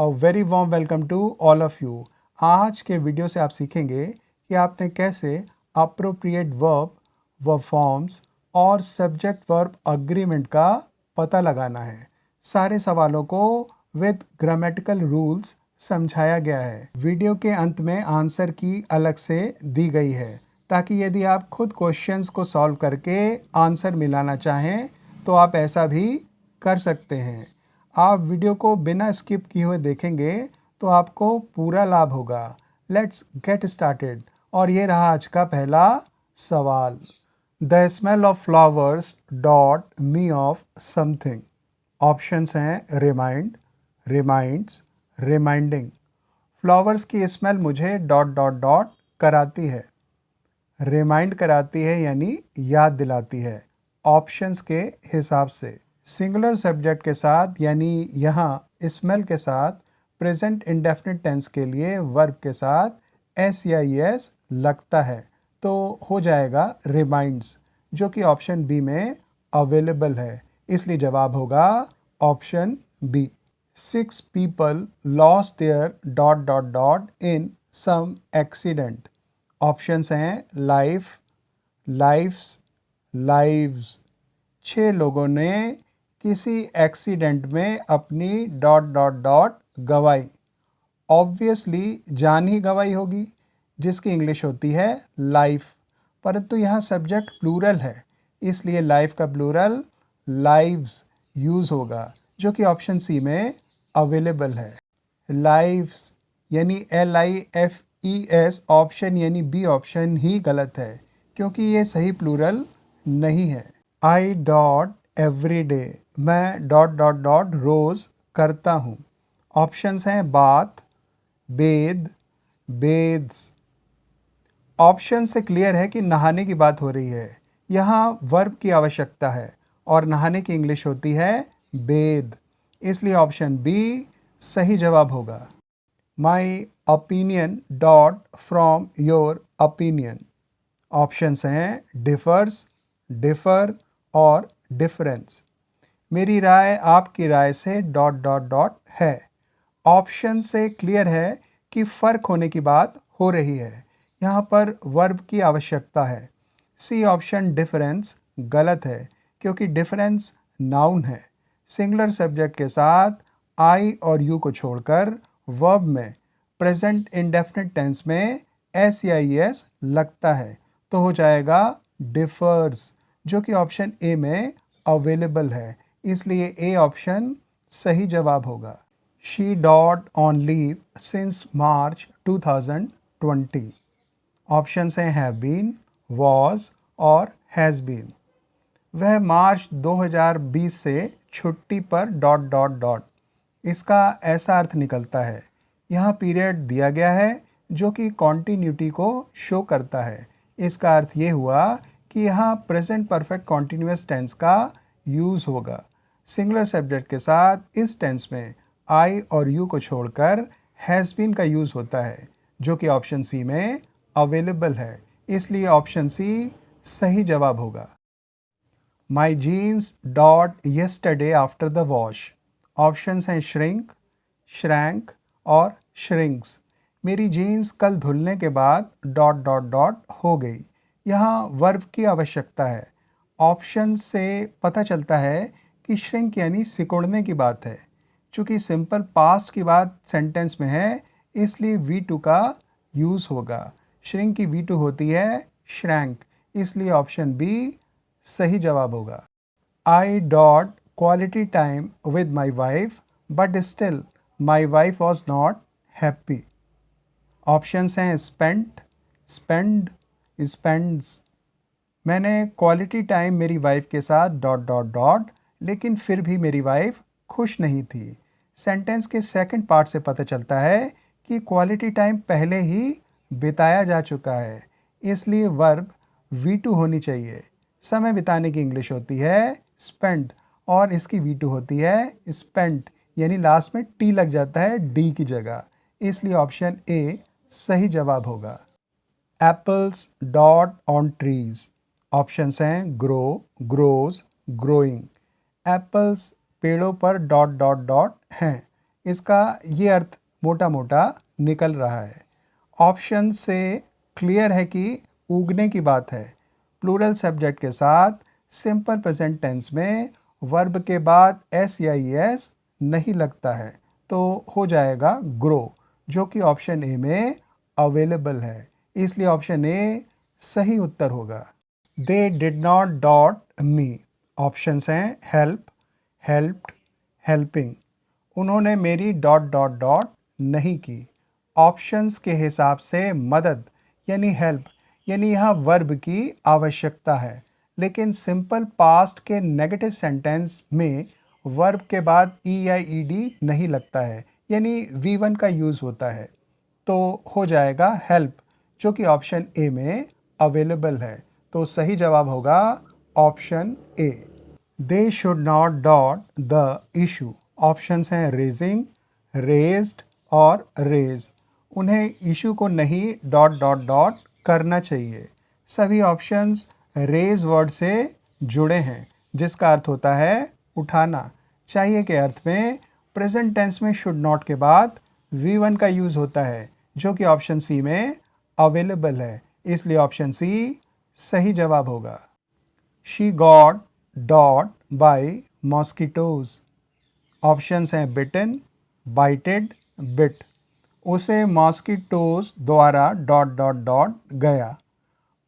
A very warm welcome to all of you. आज के video से आप सीखेंगे कि आपने कैसे अप्रोप्रिएट वर्ब, वर्ब फॉर्म्स और सब्जेक्ट वर्ब अग्रीमेंट का पता लगाना है। सारे सवालों को विद ग्रामेटिकल रूल्स समझाया गया है। वीडियो के अंत में आंसर की अलग से दी गई है ताकि यदि आप खुद क्वेश्चंस को सॉल्व करके आंसर मिलाना चाहें तो आप ऐसा भी कर सकते हैं। आप वीडियो को बिना स्किप किए हुए देखेंगे तो आपको पूरा लाभ होगा। Let's get started. और ये रहा आज का पहला सवाल। The smell of flowers dot me of something. Options हैं रिमाइंड, रिमाइंड्स, रिमाइंडिंग। फ्लावर्स की स्मेल मुझे डॉट डॉट डॉट कराती है। रिमाइंड कराती है यानी याद दिलाती है ऑप्शंस के हिसाब से। सिंगुलर सब्जेक्ट के साथ यानी यहाँ स्मेल के साथ प्रेजेंट इंडेफिनिट टेंस के लिए वर्ब के साथ एस या एस लगता है तो हो जाएगा रिमाइंड्स, जो कि ऑप्शन बी में अवेलेबल है। इसलिए जवाब होगा option B. 6 people lost their dot dot dot in some accident. Options हैं लाइफ, लाइफ्स, लाइव्स। 6 लोगों ने किसी एक्सीडेंट में अपनी डॉट डॉट डॉट गंवाई। ऑब्वियसली जान ही गंवाई होगी, जिसकी इंग्लिश होती है लाइफ, परंतु यहाँ सब्जेक्ट प्लूरल है इसलिए लाइफ का प्लूरल लाइव्स यूज़ होगा, जो कि ऑप्शन सी में अवेलेबल है। लाइव्स यानी LIFES ऑप्शन यानी बी ऑप्शन ही गलत है क्योंकि ये सही प्लूरल नहीं है। आई डॉट एवरी डे, मैं डॉट डॉट डॉट रोज़ करता हूँ। ऑप्शंस हैं बाथ, बेद, बेद्स। ऑप्शन से क्लियर है कि नहाने की बात हो रही है। यहाँ वर्ब की आवश्यकता है और नहाने की इंग्लिश होती है बेद, इसलिए ऑप्शन बी सही जवाब होगा। My opinion dot from your opinion. Options हैं डिफर्स, डिफर और डिफरेंस। मेरी राय आपकी राय से डॉट डॉट डॉट है। ऑप्शन से क्लियर है कि फ़र्क होने की बात हो रही है, यहाँ पर वर्ब की आवश्यकता है। सी ऑप्शन डिफरेंस गलत है क्योंकि डिफरेंस नाउन है। सिंगुलर सब्जेक्ट के साथ आई और यू को छोड़कर वर्ब में प्रेजेंट इंडेफिनिट टेंस में एस या एस लगता है तो हो जाएगा डिफर्स, जो कि ऑप्शन ए में अवेलेबल है, इसलिए ए ऑप्शन सही जवाब होगा। She dot on leave since March 2020। Options हैं हैव बीन, वॉज और हैज़ बीन। वह मार्च 2020 से छुट्टी पर डॉट डॉट डॉट। इसका ऐसा अर्थ निकलता है, यहाँ पीरियड दिया गया है जो कि कॉन्टीन्यूटी को शो करता है। इसका अर्थ ये हुआ कि यहाँ प्रेजेंट परफेक्ट कॉन्टीन्यूअस टेंस का यूज़ होगा। सिंगुलर सब्जेक्ट के साथ इस टेंस में आई और यू को छोड़कर हैज़ बीन का यूज़ होता है, जो कि ऑप्शन सी में अवेलेबल है, इसलिए ऑप्शन सी सही जवाब होगा। My jeans dot yesterday after the wash. Options हैं श्रिंक, श्रैंक और श्रिंक्स। मेरी जीन्स कल धुलने के बाद डॉट डॉट डॉट हो गई। यहाँ वर्ब की आवश्यकता है। ऑप्शन से पता चलता है कि श्रिंक यानी सिकुड़ने की बात है। चूँकि सिंपल पास्ट की बात सेंटेंस में है इसलिए V2 का यूज़ होगा। श्रिंक की V2 होती है श्रैंक, इसलिए ऑप्शन बी सही जवाब होगा। I dot quality time with my wife but still my wife was not happy. Options हैं स्पेंट, स्पेंड, स्पेंड्स। मैंने क्वालिटी टाइम मेरी वाइफ के साथ डॉट डॉट डॉट, लेकिन फिर भी मेरी वाइफ खुश नहीं थी। सेंटेंस के सेकंड पार्ट से पता चलता है कि क्वालिटी टाइम पहले ही बिताया जा चुका है, इसलिए वर्ब V2 होनी चाहिए। समय बिताने की इंग्लिश होती है स्पेंड और इसकी V2 होती है स्पेंट, यानी लास्ट में टी लग जाता है डी की जगह, इसलिए ऑप्शन ए सही जवाब होगा। Apples dot on trees. Options हैं ग्रो, ग्रोज, ग्रोइंग। एप्पल्स पेड़ों पर डॉट डॉट डॉट हैं, इसका ये अर्थ मोटा मोटा निकल रहा है। ऑप्शन से क्लियर है कि उगने की बात है। प्लूरल सब्जेक्ट के साथ सिंपल प्रेजेंट टेंस में वर्ब के बाद एस या एस नहीं लगता है, तो हो जाएगा ग्रो, जो कि ऑप्शन ए में अवेलेबल है। इसलिए ऑप्शन ए सही उत्तर होगा। They did not dot me. Options हैं हेल्प, हेल्प्ड, हेल्पिंग। उन्होंने मेरी डॉट डॉट डॉट नहीं की। ऑप्शंस के हिसाब से मदद यानी हेल्प यानी यहाँ वर्ब की आवश्यकता है, लेकिन सिंपल पास्ट के नेगेटिव सेंटेंस में वर्ब के बाद ई या ई डी नहीं लगता है, यानी V1 का यूज़ होता है, तो हो जाएगा हेल्प, जो कि ऑप्शन ए में अवेलेबल है। तो सही जवाब होगा option A. They should not dot the issue. Options हैं रेजिंग, रेज्ड और रेज। उन्हें इशू को नहीं डॉट डॉट डॉट करना चाहिए। सभी ऑप्शंस रेज वर्ड से जुड़े हैं, जिसका अर्थ होता है उठाना। चाहिए के अर्थ में प्रेजेंट टेंस में शुड नॉट के बाद V1 का यूज़ होता है, जो कि ऑप्शन सी में अवेलेबल है। इसलिए ऑप्शन सी सही जवाब होगा। She got dot by mosquitoes. Options हैं बिटन, बाइटेड, बिट। उसे मॉस्किटोज द्वारा डॉट डॉट डॉट गया।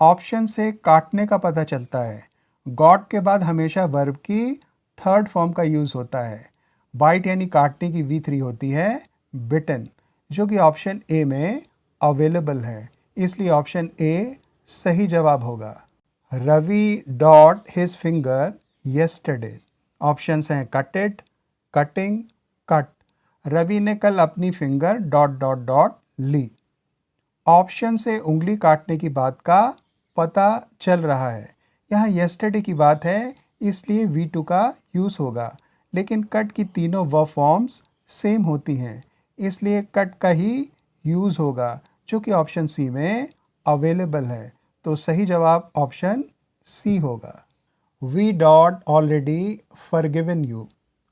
ऑप्शन से काटने का पता चलता है। गॉट के बाद हमेशा वर्ब की थर्ड फॉर्म का यूज़ होता है। बाइट यानी काटने की V3 होती है बिटन, जो कि ऑप्शन ए में अवेलेबल है। इसलिए ऑप्शन ए सही जवाब होगा। Ravi dot his finger yesterday. Options हैं कटेड, कटिंग, कट। रवि ने कल अपनी फिंगर डॉट डॉट डॉट ली। ऑप्शन से उंगली काटने की बात का पता चल रहा है। यहाँ येस्टरडे की बात है, इसलिए V2 का यूज़ होगा, लेकिन कट की तीनों वर्ब फॉर्म्स सेम होती हैं, इसलिए कट का ही यूज़ होगा, जो कि ऑप्शन सी में अवेलेबल है। तो सही जवाब ऑप्शन सी होगा। We dot already forgiven you.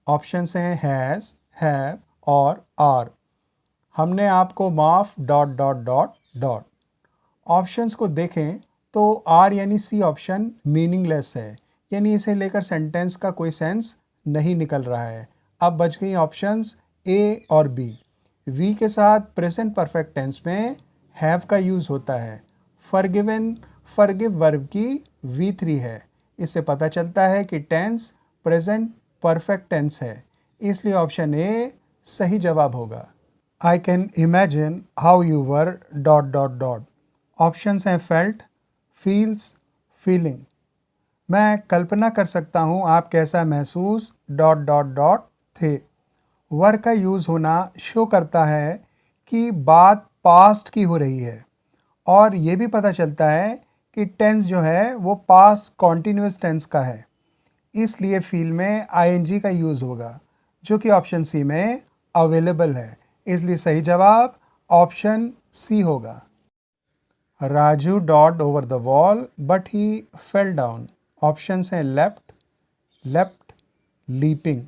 Options हैं हैज़, हैव और आर। हमने आपको माफ़ dot dot dot dot. Options को देखें तो आर यानी सी ऑप्शन मीनिंगलेस है, यानी इसे लेकर सेंटेंस का कोई सेंस नहीं निकल रहा है। अब बच गई ऑप्शंस ए और बी। वी के साथ प्रेजेंट परफेक्ट टेंस में हैव का यूज़ होता है। फॉरगिवन, फॉरगिव वर्ब की V3 है। इससे पता चलता है कि टेंस प्रेजेंट परफेक्ट टेंस है, इसलिए ऑप्शन ए सही जवाब होगा। I can imagine how you were dot dot dot. Options हैं फेल्ट, फील्स, फीलिंग। मैं कल्पना कर सकता हूँ आप कैसा महसूस डॉट डॉट डॉट थे। वर का यूज़ होना शो करता है कि बात पास्ट की हो रही है, और ये भी पता चलता है कि टेंस जो है वो पास्ट कॉन्टिन्यूस टेंस का है, इसलिए फील में आईएनजी का यूज़ होगा, जो कि ऑप्शन सी में अवेलेबल है। इसलिए सही जवाब ऑप्शन सी होगा। Raju dot over the wall but he fell down. Options हैं लेफ्ट, लेफ्ट, लीपिंग।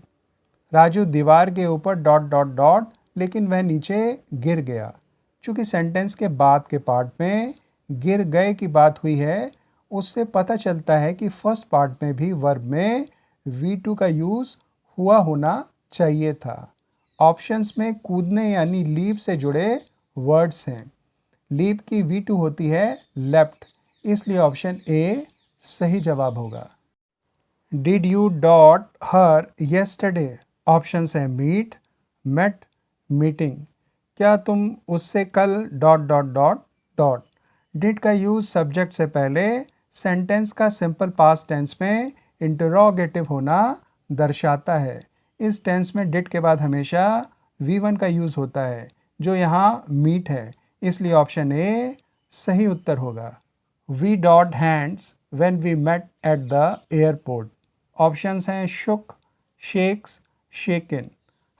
राजू दीवार के ऊपर डॉट डॉट डॉट, लेकिन वह नीचे गिर गया। चूँकि सेंटेंस के बाद के पार्ट में गिर गए की बात हुई है, उससे पता चलता है कि फर्स्ट पार्ट में भी वर्ब में V2 का यूज़ हुआ होना चाहिए था। ऑप्शंस में कूदने यानी लीप से जुड़े वर्ड्स हैं। लीप की V2 होती है लेफ्ट, इसलिए ऑप्शन ए सही जवाब होगा। Did U dot her yesterday. Options हैं मीट, मेट, मीटिंग। क्या तुम उससे कल dot dot dot dot. Did का यूज़ सब्जेक्ट से पहले सेंटेंस का सिंपल पास्ट टेंस में इंटरोगेटिव होना दर्शाता है। इस टेंस में डिड के बाद हमेशा V1 का यूज़ होता है, जो यहाँ मीट है, इसलिए ऑप्शन ए सही उत्तर होगा। We dot hands when we met at the airport. Options हैं शुक, शेक्स, शेकन।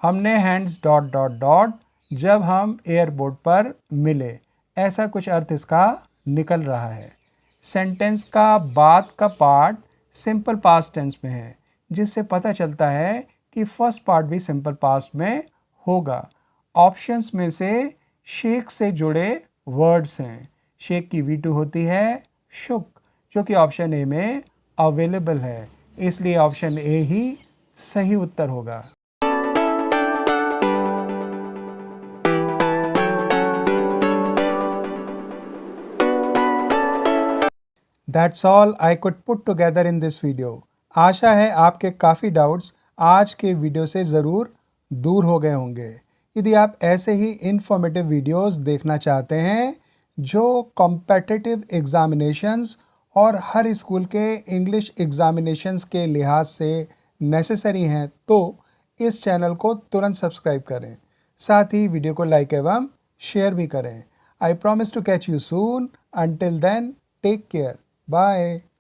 हमने हैंड्स डॉट डॉट डॉट जब हम एयरपोर्ट पर मिले, ऐसा कुछ अर्थ इसका निकल रहा है। सेंटेंस का बाद का पार्ट सिंपल पास्ट टेंस में है, जिससे पता चलता है कि फर्स्ट पार्ट भी सिंपल पास्ट में होगा। ऑप्शंस में से शेक से जुड़े वर्ड्स हैं। शेक की V2 होती है शुक, जो कि ऑप्शन ए में अवेलेबल है, इसलिए ऑप्शन ए ही सही उत्तर होगा। That's all I could put together in this video. आशा है आपके काफ़ी डाउट्स आज के वीडियो से ज़रूर दूर हो गए होंगे। यदि आप ऐसे ही इंफॉर्मेटिव वीडियोस देखना चाहते हैं जो कॉम्पिटिटिव एग्ज़ामिनेशंस और हर स्कूल के इंग्लिश एग्ज़ामिनेशंस के लिहाज से नेसेसरी हैं, तो इस चैनल को तुरंत सब्सक्राइब करें। साथ ही वीडियो को लाइक एवं शेयर भी करें। I promise to catch you soon. Until then, take care. Bye.